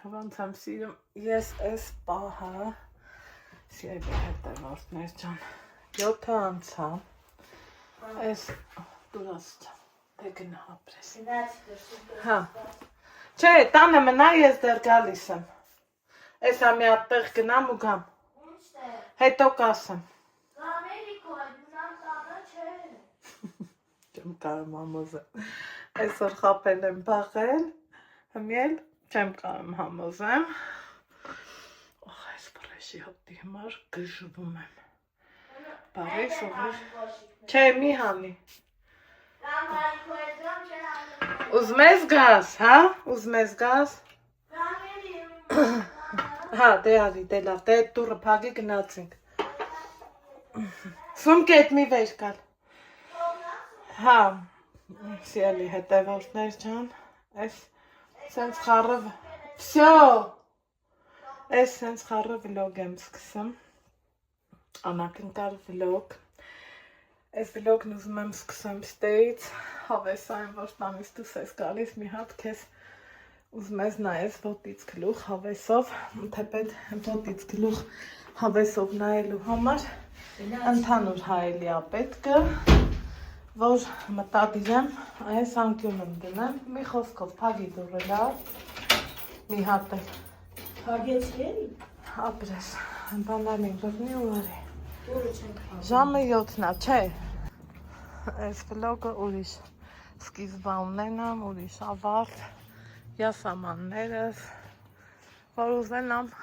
Ոնց եմ սիրում ես այս պահը սիրելի հետևորդներ ջան 7 անցա այս դուրս դե գնա ապրես հա չէ տանը մնա ես դեռ գալիս եմ այսա մի հատ տեղ գնամ ու գամ հետո կասեմ չեմ կարում համոզեմ այսօր խապել եմ բաղել հմիել չեմ կարում համոզեմ այս բրեշի հոտի համար գժվում եմ բարի սովոր չէ մի հանի ուզում ես գաս հա ուզում ես գաս հա դե արի դե լավ դե դուռը փակի գնացինք սումկետ մի վեր կալ հա սիրելի հետևորդներ ջան այս սենց խառը վսյո այս սենց խառը վլոգ եմ սկսում անակնկալ վլոգ այս վլոգն ուզում եմ սկսեմ ստեից հավեսային որ տանից դուս ես գալիս մի հատ քեզ ուզում ես նայես ոտից գլուխ հավեսով թեպետ ոտից գլուխ հավեսով նայելու համար ընդհանուր հայելիա պետք է որ մտադիր եմ այս անկյունում դնեմ մի խոսքով փագի դուռը լավ մի հատ էլ փագեցի էլի ապրես բանալին բռնի ու արի ժամը 7-ն է չէ այս վլոգը ուրիշ սկիզբա ունենամ ուրիշ ավարտ յասամաններս որ ուզենամ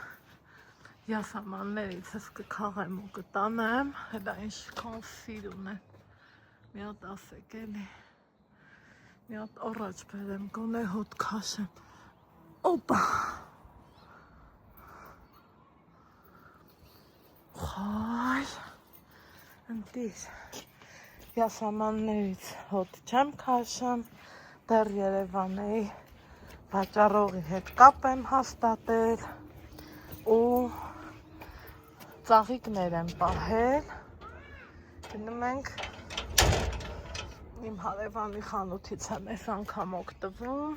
յասամաններից ես կքաղեմ ու կտանեմ հետա ինչքան սիր ունեն մի հատ ասեք էլի մի հատ առաջ բերեմ գոնե հոտ քաշեմ օպա խայ ընտիր յասամաններից հոտ չեմ քաշեմ դեռ Երևանի վաճառողի հետ կապ եմ հաստատել ու ծաղիկներ եմ պահել գնում ենք իմ հարևանի խանութից եմ այս անգամ օգտվում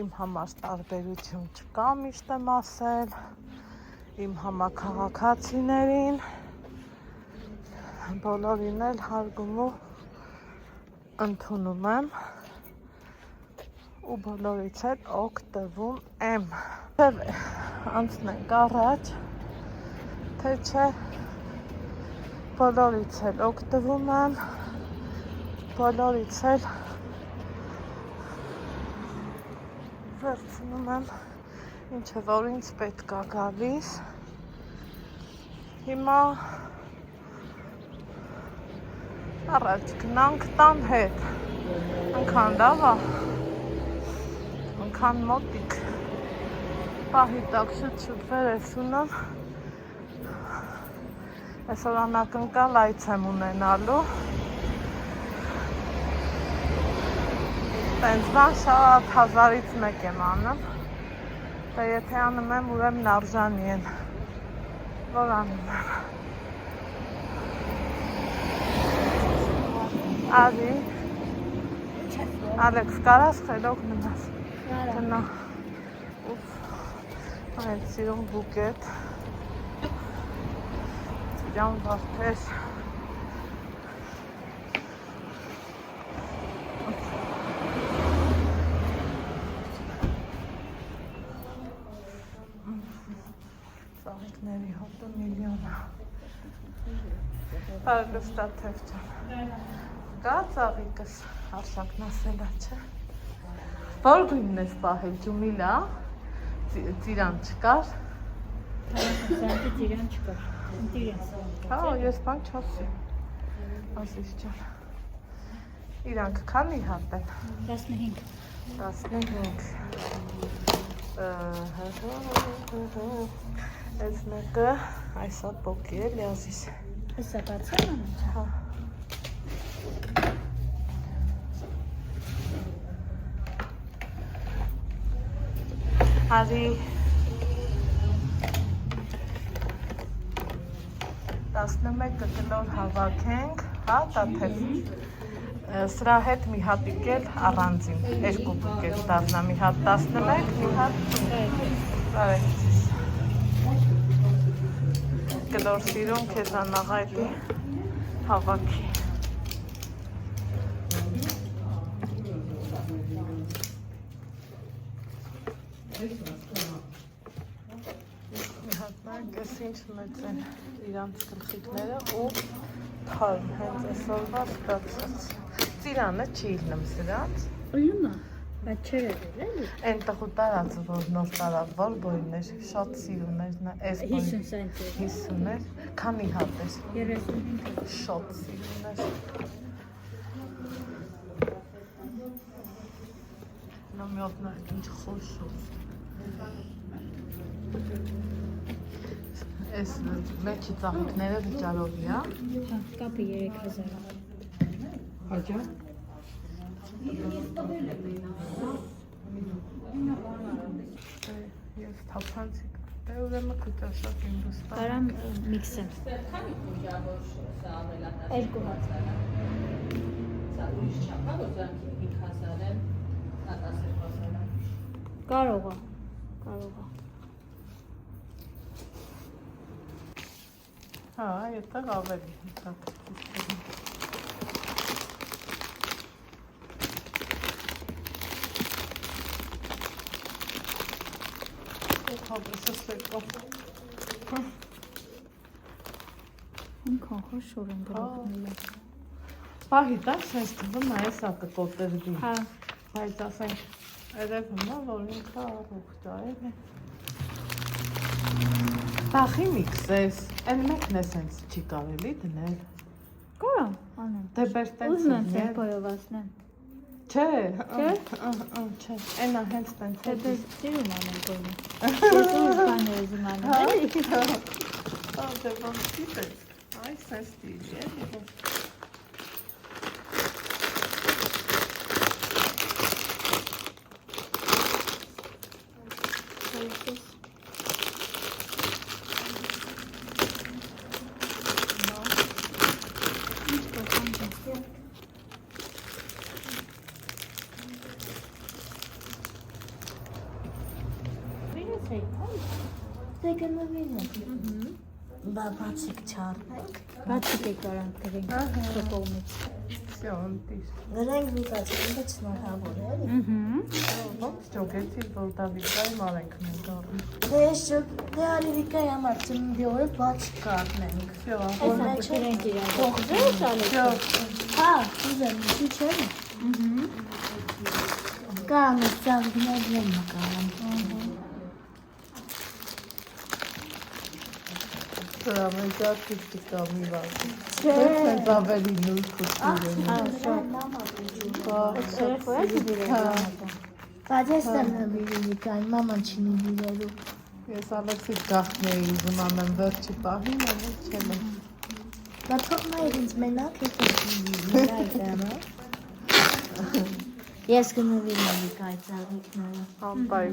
իմ համար տարբերություն չկա միշտ եմ ասել իմ համաքաղաքացիներին բոլորին էլ հարգում ու ընդունում եմ ու բոլորից էլ օգտվում եմ անցնենք առաջ թե չէ բոլորից էլ օգտվում եմ բոլորից էլ վերցնում եմ ինչը որ ինձ պետք է գալիս հիմա առաջ գնանք տան հետ ընքան լավ է ընքան մոտիկ պահի տակ շուտ վեր ես ունում այսօր անակնկալ այց եմ ունենալու տենց բան շատ 1000-ից մեկ եմ անում და եթե անում եմ ուրեմն արժանի են որ անում եմ Ալի Ալեքս կարաս խելոք ննաս տնա այդ սիրում բուկետ ծիրան վարդես ծաղիկների հոտը միլիոնը Արգստա թև ճան Կա ծաղիկս արշակն ասելա չէ Որ գույնն ես պահել ջումիլա ծիրան չկար ծիրան չկար Հա ես բան չասի ասիս ճան իրանք քանի հատ են 15 Այս մեկը այսա պոկի էլ յազիս Հեսա բացան Հա Արի 11 կլոր հավաքենք, հա, տաթև Սրա հետ մի հատիկ էլ առանձին, երկու տուկ էլ դառնա, մի հատ 11, մի հատ արեցիս։ Կլոր սիրում քեզ անաղայտի հավաքի։ Մի հատնակ ես ինչ մեծ են իրանց գլխիկները ու թարմ հենց այսօրվա ստացած։ Ծիրանը չի իլնում սրանց։ Ուլում է, բայց չէր էլի։ Են տխու տարածը, որ նոր տարավ, որ բոյներ, շատ սիրում էր նա, այս բոյն 50 սենտ էր։ 50 էր, քանի հատ էր, 35 շատ սիրում էր։ Նա մի օտնակ ինչ խոշոր։ Այս մեջի ծաղիկները վճարովի, հա։ Հա, կապը 3000։ Հաջա։ Ես թափանցիկ, դե ուրեմն քուտասակ իմ դուստան։ Կարամ միքսեմ։ Երկու հատ։ Կարող է։ Հա, այդտեղ ավելի հատկից։ Ինքան խոշոր են գլուխները։ Պահի դա սենց թվում է այս ակը կոտերվի։ Հա, Բայց ասենք երևում է, որ ինքը առուղտ է։ Բախի միքսես, են մեկն է սենց չի կարելի դնել։ կարամ անեմ։ Դե բեր տենց Ուզում եմ լինի։ սերպոյով ասնեմ։ Չէ, Չէ։ չէ, էնա հենց տենց Թե է։ դες ծիրում անեմ կոյնի։ Ես ուզ բաներ ուզում անեմ, էլի։ Դե ոնց դիտես, այ սենց դիլի է։ Դե գնովին է։ Բացիկ չարնենք։ Բացիկ է կարան գրենք շոկողմից։ Всё, ընտիր։ Գրենք վիկացինը չնորհավոր է։ Ոնց ճոգեցի, որ Դավիթյանի մարենք նետառում։ Դե դե արիվիկայի համար ծննդի օրը բաց կառնենք։ Всё, Այս հատը գրենք իրար։ Ողջույն շալեք։ Հա, ուզեմ, ինչի՞ չէ։ Կամ սամ գնալու մակարան։ Սրա մեջ արտիստի կամ մի վաղ։ Չէ։ Սենց ավելի նույն քուտուրը։ Շերեխոյա դիրեք։ Բայց ես եմ վիկային, մաման չի նվիրելու։ Ես Ալեքսից գախնի էի ուզում անեմ վերջի պահին, אבל չեմ։ Դա թող նայր ինձ մենակ է կնայդամը։ Ես կնվիրեմ վիկայի ծաղիկները։ Անպայ։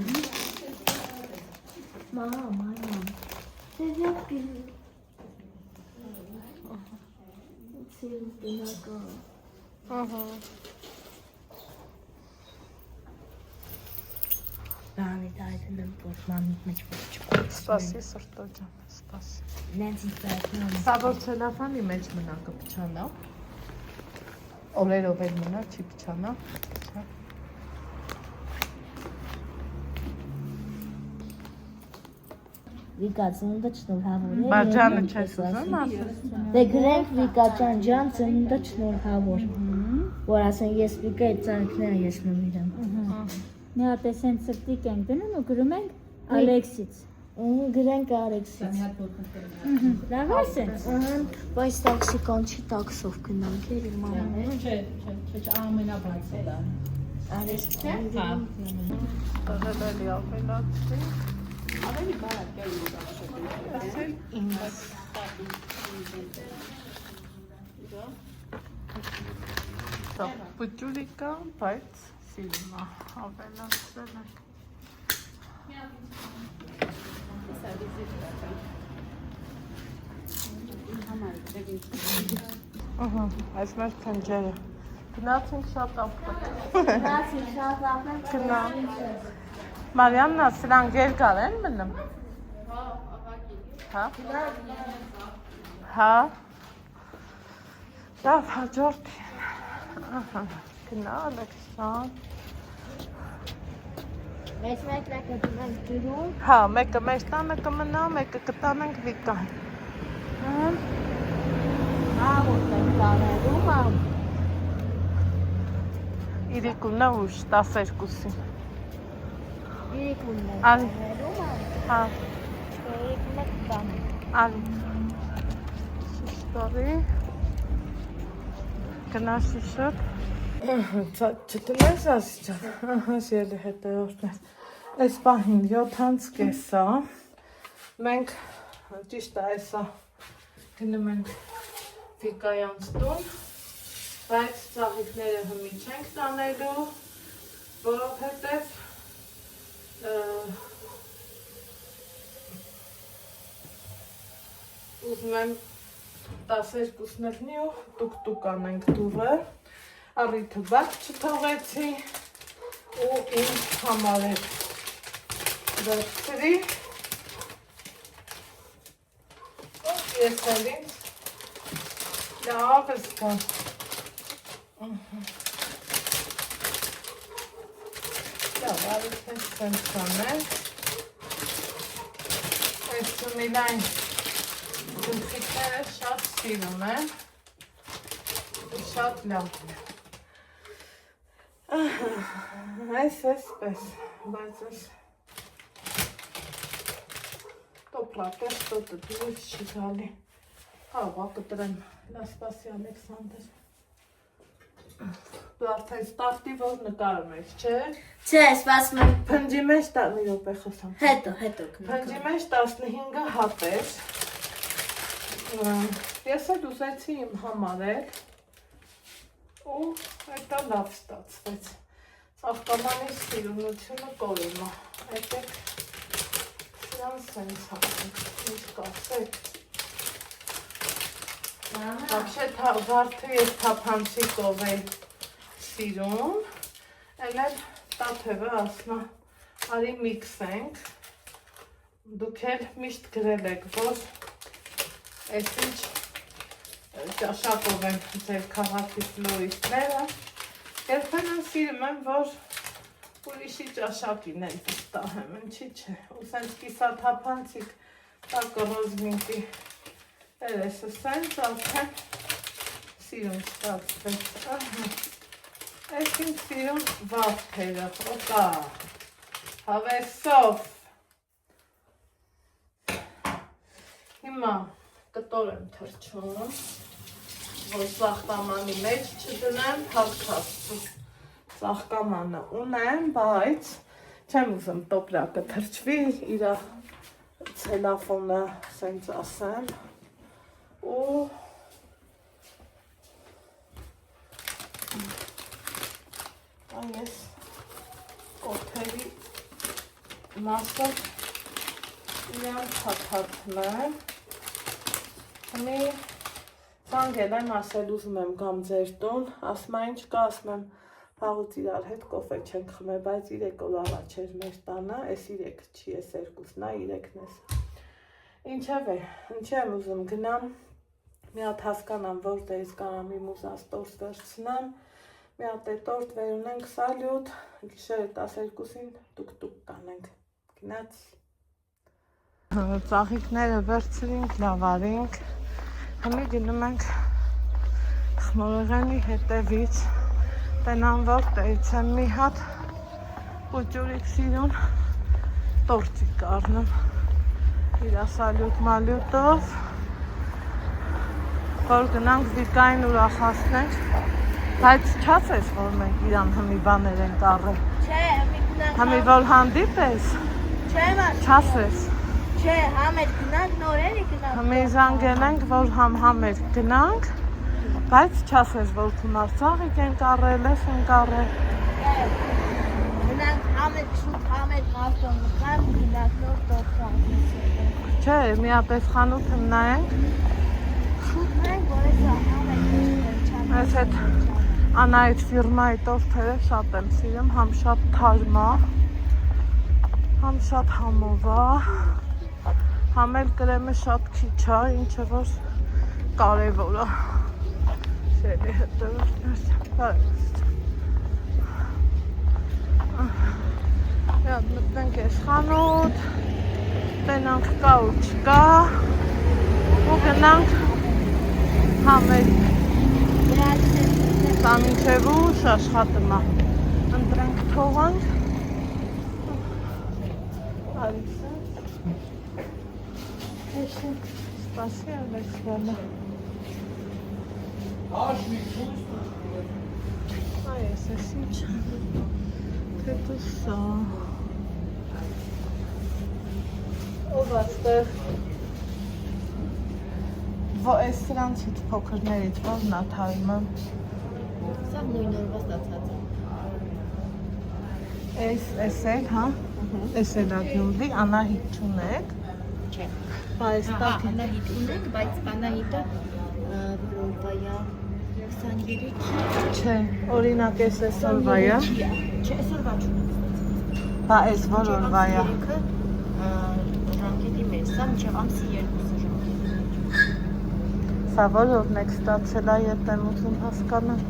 Մամ։ Դե Ահա։ Բանի դայտն եմ պորտմանի մեջ ոչ չկոց։ Սպասի սրտո ջան, սպասի։ Նենց ինձ դայտնում։ Սա որ ցելոֆանի մեջ մնա կփչանա։ Օրերով էլ մնա, չի փչանա։ Վիկա ծնունդը շնորհավոր է։ Բաջանը չես ուզում ասես։ Դե գրենք Վիկա ջան ծնունդը շնորհավոր։ Որ ասեն ես Վիկայի ծանոթները ես նվիրեմ։ Մի հատ էսեն սրտիկ ենք դնում ու գրում ենք Ալեքսից։ Գրենք Արեքսից։ Լավ է սենց։ Բայց տաքսիկան չի տաքսով գնանք էլի մաման։ Չէ, ամենաբարձը դա։ Արես Հա։ Տղեվելի ավելացրի։ Ավելի բարակ է ու Ասել ինձ։ Դա պուճուրի կա, բայց սիրում է ավելացրել է։ Ահա, այս մեր թանջերը Գնացինք շատ ապրել։ Գնացի շատ ապրել։ Գնա։ Մարիամնա, սրանք երկար են մնում։ Հա։ Հա։ Դա հաջորդի։ Ահա, գնա Ալեքսան։ Մեծ մեկը կդնենք ջրում։ Հա, մեկը մեր տանը կմնա, մեկը կտանենք Վիկան։ Աղոտ ենք տանելու, մամ։ Իրիկունը ուշ, 12-ին։ Իրիկունն ենք Ալի։ տանելու, մամ։ Հա, Իրիկունը կտանենք։ ալի։ Շիշտորի։ Գնաշի շուտ։ Չտնես ասիճան, ահաս ելի հետևորդներ, այս պահին 7:30 է, մենք ճիշտ է այսա գնում ենք Վիկայանց տուն, բայց ծաղիկները հմի չենք տանելու, որովհետև ուզում եմ 12-ն էլնի ու տուկ-տուկ անենք դուղը, առիթը բաց չթողեցի ու ինձ համար էր վերցրի ու ես էլ ինձ լավ զգամ լավ առիթ ես սենց անենք այս ծումիլայն ծնցիկները շատ սիրում են շատ լավ այս էսպես, բայց այս տոպրատ է, տոտը դուրս չի գալի Աղա կտրեմ, լասպասի Ալեքսանդր Դու արդեն ստարտի որ նկարում ես, չէ? Չէ, սպասում եմ Փնջի մեջ մի րոպե խոսամ հետո Փնջի մեջ 15 հատ էր Ես էլ ուզեցի իմ համար էլ ու այդա լավ ստացվեց Ծաղկամանի սիրունությունը կորում է Այդեք սրան սենց հանենք, ինչ կասեք Вообще վարդը ես թափանցիկով եմ սիրում Էլ էլ տաթևը ասնա արի միքսենք Դուք էլ միշտ գրել եք, որ Այս ինչ ճաշակով են ձեր քաղաքի ֆլորիստները Երբեմն սիրում եմ, որ ուրիշի ճաշակին էլ վստահեմ, ինչի՞ չէ ու սենց կիսաթափանցիկ տակը ռոզմինկի երեսը սենց արդեն սիրում ստացվեց Այս ինձ սիրում վարդերը, օկա հավեսով Հիմա կտոր եմ թրջում, որ ծաղկամանի մեջ չդնեմ, հատկացու ծաղկամանը ունեմ, բայց չեմ ուզում տոպրակը թրջվի, իր ցելոֆոնը սենց ասեմ ու այս կոթերի մասը իրան թաթաթնեմ Մի ծանգել եմ ասել ուզում եմ գամ ձեր տուն, ասմա ինչ կա, ասում եմ վաղուց իրար հետ կոֆե չենք խմել, բայց 3 օր առաջ էր մեր տանը, այս 3 չի, այս 2-ն է, 3-ն ես Ինչև է, ինչի եմ ուզում գնամ, մի հատ հասկանամ, որտեղից կարամ իմ ուզած տորտ վերցնեմ, մի հատ է տորտ վեր ունենք սալյուտ, գիշերը 12-ին տուկ-տուկ կանենք, գնաց Ծաղիկները վերցրինք, լավ արինք Հիմի գնում ենք խմորեղենի հետևից Տենան որտեղից եմ մի հատ պուճուրիկ սիրուն տորտիկ առնում Իրա սալյուտ մալյուտով Որ գնանք Վիկային ուրախացնենք Բայց չասես, որ մենք իրան հմի բաներ ենք առել Չէ, Հմի որ հանդիպես Չասես Չէ, համեր գնանք, նորերը գնանք Հմի զանգել ենք, որ համեր գնանք Բայց չասես, որ քունար ծաղիկ ենք առել, ես ենք առել Գնանք համեր շուտ, համեր մարտոն մկան, գնանք նոր տորտան Չէ, միապես խանութ նայենք Շուտ նայենք, որ ես համեր Այս հետ Անայդ ֆիրմայի տորթերը շատ եմ սիրում, համ շատ թարմ է, համ շատ համով է, համ էլ կրեմը շատ քիչ է, ինչը որ կարևոր է։ Շելի հետևորդներ, բարև։ Մտնենք ես խանութ, տենանք կա ու չկա, ու գնանք համեր Սա մինչև ուշ աշխատում է, ընտրենք թողանք, Սպասի Ալեքսյանը։ Այս ես ինչ, թե դու սա։ Ով աստեղ, այս սրանցից փոքրներից որն է թարմը։ Սա նույն օրվա ստացած է։ Էս էլ, հա, էս էլ ագյունդի, Անահիտ չունեք։ Չէ։ Այս տակի։ Անահիտ ունենք, բայց Անահիտը որվայա 23 Չէ, օրինակ էս օրվա է։ Չէ, այսօրվա չունենք։ Բա էս որ օրվա է։ Ժամկետի մեջ, սա մինչև ամսի 2-ը ժամկետի մեջ։ Սա որ օրն եք ստացել է, երբ եմ ուզում հասկանալ։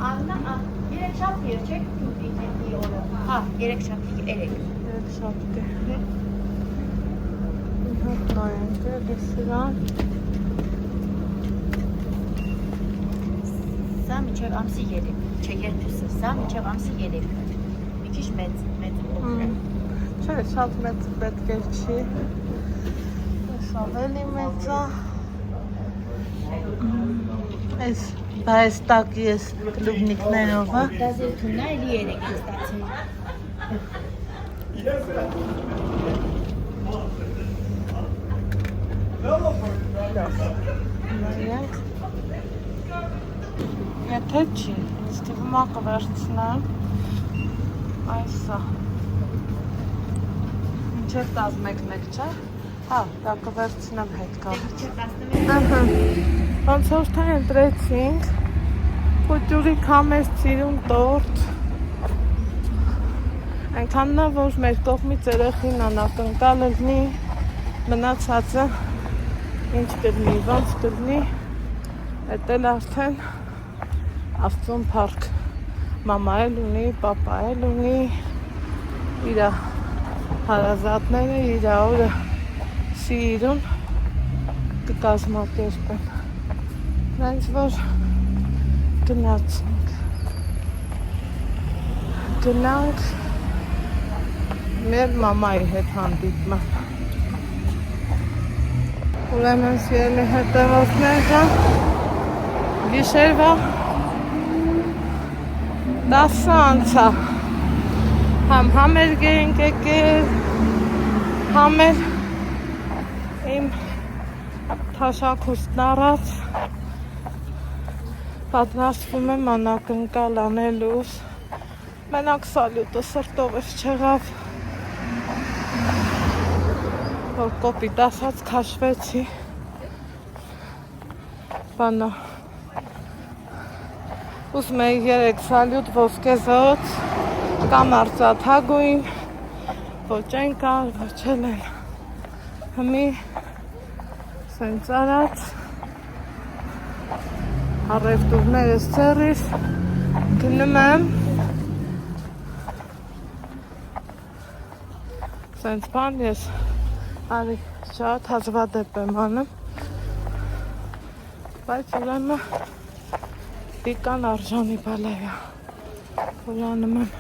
Աննա, երեքշաբթի էր, չէ՞, դիտի օրը։ Հա, երեքշաբթի, Երեքշաբթի։ Հատ նայենք, էլի սրան։ Սա մինչև ամսի 3, չէ, 2-ը, սա մինչև ամսի 3-ը։ Մի քիչ մեծ փոքր է։ Չէ, շատ մեծ պետք է չի։ Այս ավելի մեծ է։ Այս տակի ես կլուբնիկներով է։ Դազերթունն է, էլի 3 է ստացել։ Նայենք։ Եթե չի, ստիվում է կվերցնեմ այսա։ Մինչև 11 չէ։ Հա, դա կվերցնեմ հետ կավ։ Ոնց որ թե ընտրեցինք, կոճուրի կամես ծիրուն տորտ։ Այնքանն է, որ մեր կողմից երեխին անակնկալ լինի, մնացածը ինչ կլինի, ոնց կլինի, էդ էլ արդեն Աստծուն փառք, մամա էլ ունի, պապա էլ ունի, իր հարազատները իր օրը սիրուն կկազմակերպեն, նենց որ գնանք մեր մամայի հետ հանդիպման։ Ուրեմն սիրելի հետևորդները, գիշերվա 10 անցա, համ համերգ էինք եկել, համ էլ իմ թաշակուստն առած պատրաստվում եմ անակնկալ անելուս, մենակ սալյուտը սրտովս չեղավ, որ կոպիտ ասած քաշվեցի, բանա, ուզում էի 3 սալյուտ ոսկեզոծ, կամ արծաթագույն, ոչ այն կար, ոչ էլ են, հմի սենց արած, առևտուրներս ծերիս, գնում եմ, սենց բան ես արի շատ հազվադեպ եմ անում, բայց ուրեմն պիկան արժանի բալայա, որ անում եմ,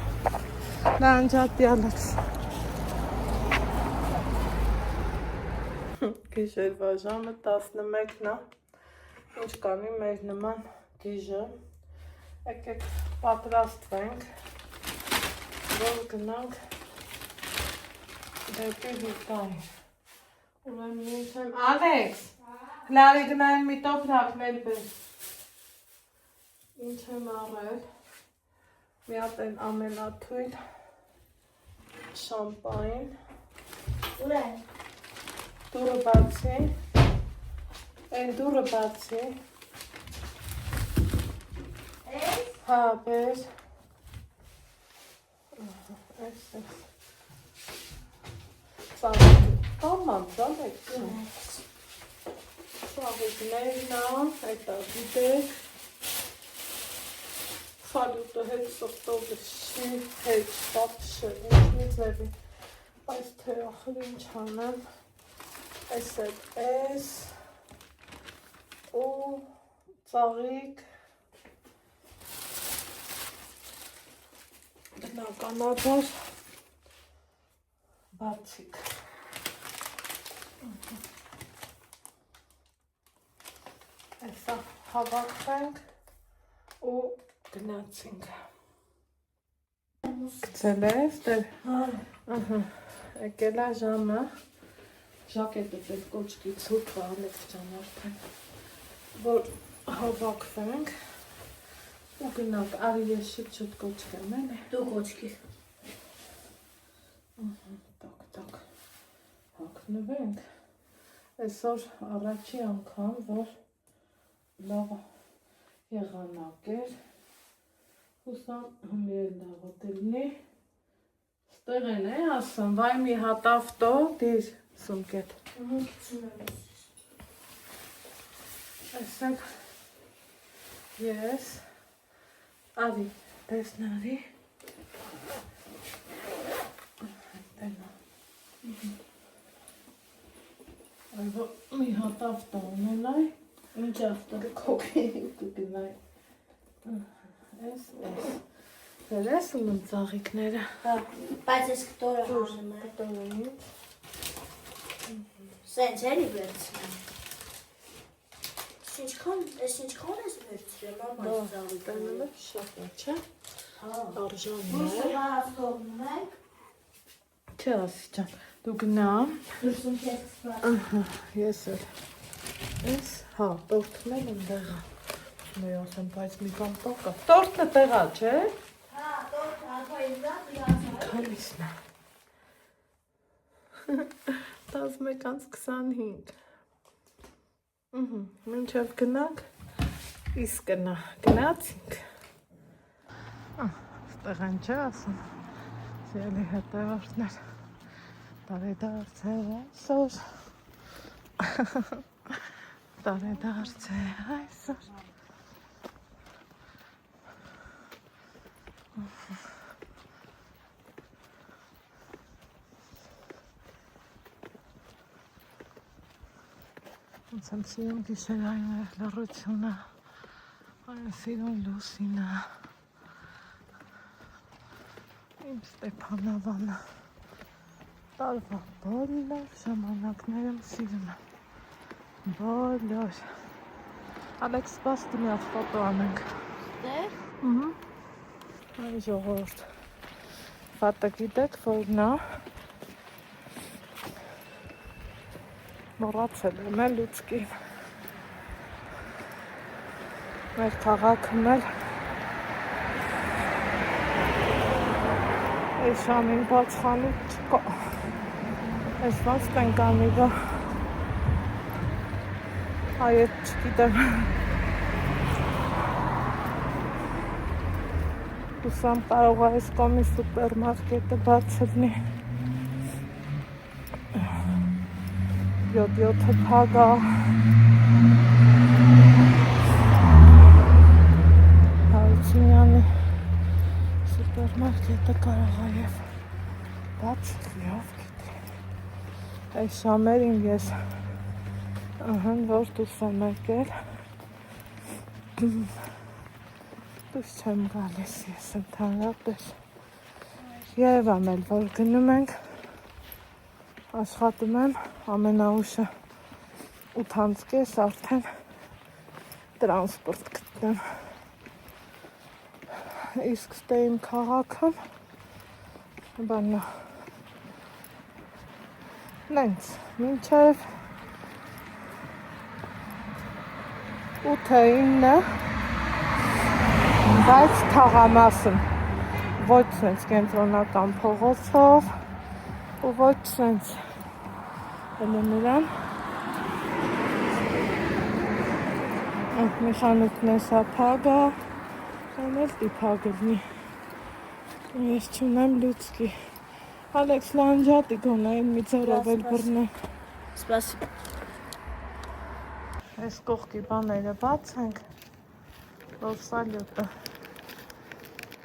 դա անջատի ալեց։ Գիշերվա ժամը 11-ն է, ինչ կանի մեր նման գիժը, եկեք պատրաստվենք, որ գնանք դեպի վիտային։ Ուրեմն ինչ եմ, Ալեքս, հլարի գնային մի տոպրակներ բես։ Ինչ եմ առել, մի հատ են ամենաթույն շամպայն, Ուր է։ դուրը բացի, են դուրը բացի, Հա, բեր։ Այս։ Աման, դալեք։ Սաղիկներն ա, այտա գիտեք։ Սալյուտը հետ սրտովշի, հետ պատշել, ինչնի ձևի։ Այս թե ախր ինչ անեմ։ Այս հետ այս։ Ու ծաղիկ։ Բնականաբար բացիկ։ Այսա հավաքվենք ու գնացինք։ Գցել ես, դեր։ Եկել է ժամը, ժակետը ձեր կոչկի ցուրտը Ալեքս ջան արդեն, որ հավաքվենք ու գնանք, արի ես շուտ կոչկեմ, էլի։ Դու կոչքի։ Տակ, հագնվենք, այսօր առաջի անգամ, որ լավ եղանակ էր, հուսամ հմիել լավոտելնի, ստեղ են է ասում, վայ մի հատ ավտո, դիր սումկետ։ Այսեք ես, արի, տեսնարի, այդտենա, այվո մի հատ ավտո ունենայ, Ինչ ավտո։ կոքեի ու կգնայ, ես, դեր ես ունում ծաղիկները, Բայց ես կտորը հանում է։ կտորունից, Սենց էլի վերցրեմ։ Ինչքան ես վերցրեմ, մամա ծաղիկները։ տենում է շատ է, չէ, արժանն Դուրսը է, հարաստողնում ենք։ չէ ասի ճան, դու գնամ, Դուրսում քեզ սպասում։ ես էլ, ես, հա, տորթն էլ ընդեղա, մեր ասեմ, բայց մի բան տոկա, տորթը տեղա, չէ, Հա, տորթ ակայիզատ իրացա։ քանիսն է, 11:25, մինչև գնանք, իսկ գնացինք, ստեղ են չէ ասում, սիրելի հետևորդներ, տարեդարձ է այսօր, տարեդարձ է այսօր, ոնց եմ սիրում գիշերային լռությունը, այն սիրում լուսինը, իմ Ստեփանավանը, տարվա բոլոր ժամանակներում սիրում եմ, բոլոր, Ալեքս սպասի մի հատ ֆոտո անենք, Դեր։ այ ժողովուրդ, վատը գիտեք, որ նա մոռացել եմ է լուցկին, մեր քաղաքում էլ այս ամին բաց խանութ չկա, այս ոնց տենք անի բա, այդ չգիտեմ, հուսամ կարող է այս կոմի սուպերմարկետը բաց լինի, 7-7-ը փակ է, Հարությունյանի սուպերմարկետը կարող է և բաց լավ գիտի, այս շամերին ես որ դուրս եմ եկել, դուրս չեմ գալիս ես ընդհանրապես, Երևան էլ որ գնում ենք, աշխատում եմ ամենաուշը 8:30 արդեն տրանսպորտ գտնեմ, իսկ ստե իմ քաղաքում բանա նենց մինչև 8-9 բայց թաղամասն ոչ սենց կենտրոնական փողոցով ու ոչ սենց էլ նրան մի խանութն է սա փակ է Կանել տիպագլնի։ Ես չունեմ լուցկի։ Ալեքս լանջատի գոնային մի ծորով էլ բռնեմ։ Սպասի։ Այս կողքի բաները բացենք, որ սալյուտը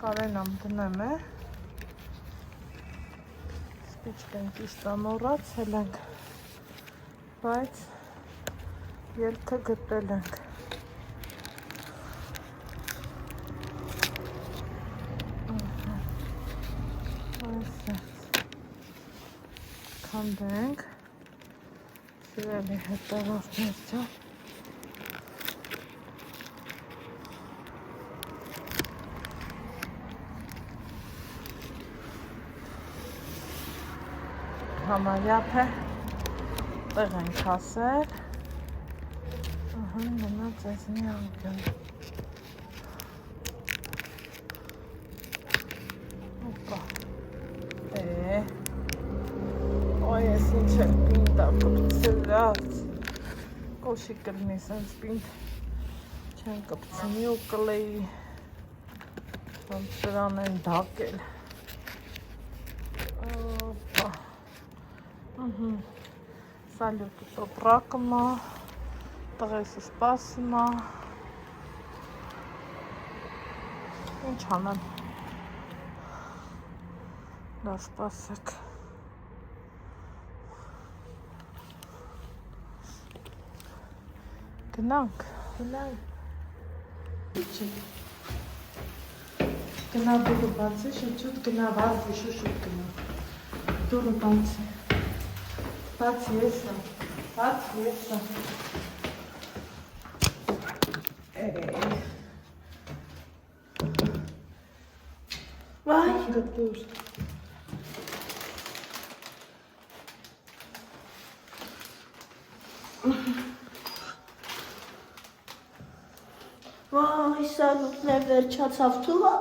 կարենամ դնեմ է։ Սպիչկենք իշտա մոռացել ենք, բայց ելքը գտել ենք։ Քանդենք, սիրելի հետևորդներ ջան։ Համարյապ է, տեղ ենք հասել, մնաց այսնի անկյուն, ոպա, ոյ ես ինչ էլ պինտա կպցրած, կոշի կլնի սենց պինտ չեն կպցնի ու կլեի, սրան են դակել, ոպա, սալյուտը տոպրակը մա, տղեսը սպասի մա, ինչ անեմ, դա սպասեք, գնանք, գնա դուրը բացի, շուտ գնա վազի, շուտ գնա, դուրը բացի, բացի եսա, վայ, գտուր, Վայ, սալուտն է վերջացավ թուղա։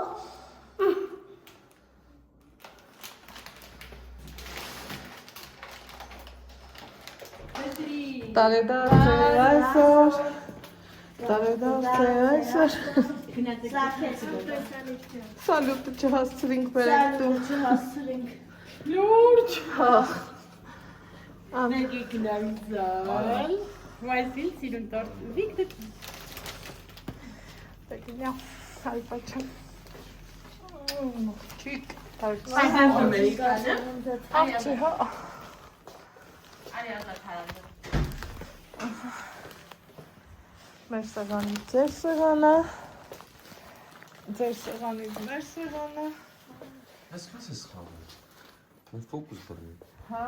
տարեդարձ է այսօր, սալյուտը չհասցրինք բերեք դու, լուրջ, հախ, Gnauzal. Weiß willst du denn dort? Wiegt Տեգինյա, հայպաչեմ, չիկ, Amerikaner. աղջի հա, մեր սեղանից ձեր սեղանը, ձեր սեղանից մեր սեղանը, Est-ce que ce sera un focus pour lui? հա,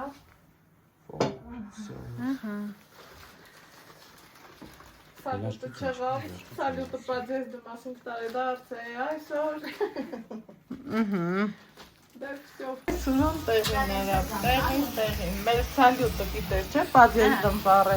սալյուտը չեղավ, սալյուտը պաձեզ դմասինք տարեդարձ է այսօր, դեր վсё, սուրոն տեղին էրավ, տեղին, մեր սալյուտը գիտեր չէ, պաձեզ դմպար է,